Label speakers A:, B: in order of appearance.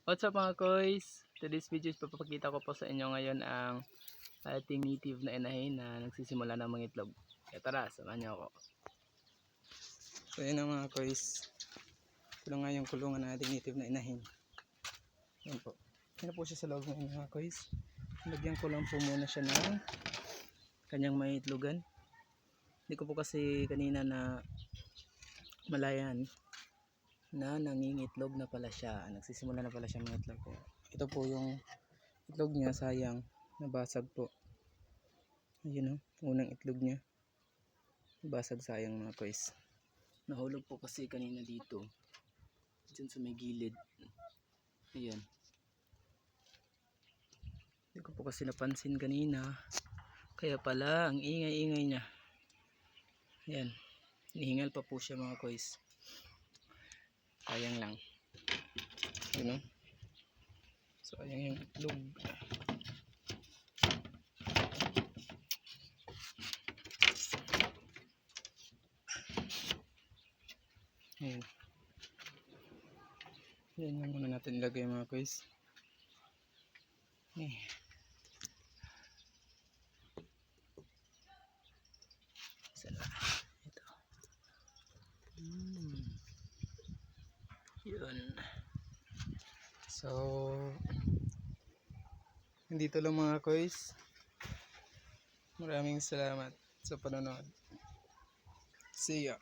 A: What's up mga koys? Today's video is papakita ko po sa inyo ngayon ang ating native na inahin na nagsisimula ng mga itlog. Kaya tara, samahan niyo ako. So yun ang mga koys. Ito nga yung kulungan ng ating native na inahin. Yan po. Yan po siya sa loob ng mga koys. Lagyan ko lang po muna siya ng kanyang may itlogan. Hindi ko po kasi kanina na malayan na nangingitlog na pala siya, nagsisimula na pala siya mga itlog. Ito po yung itlog niya, sayang nabasag po. Ayun o, unang itlog niya basag, sayang mga koys. Nahulog po kasi kanina dito dyan sa may gilid. Ayan, hindi ko po kasi napansin kanina, kaya pala ang ingay-ingay niya. Ayan, nihingal pa po siya mga koys. Sayang lang. You know? So ayan yung itlog. Ayan. Yan yung muna natin ilagay mga koys. Sana. Ito. Yun. So nandito lang mga koys. Maraming salamat sa panonood. See ya.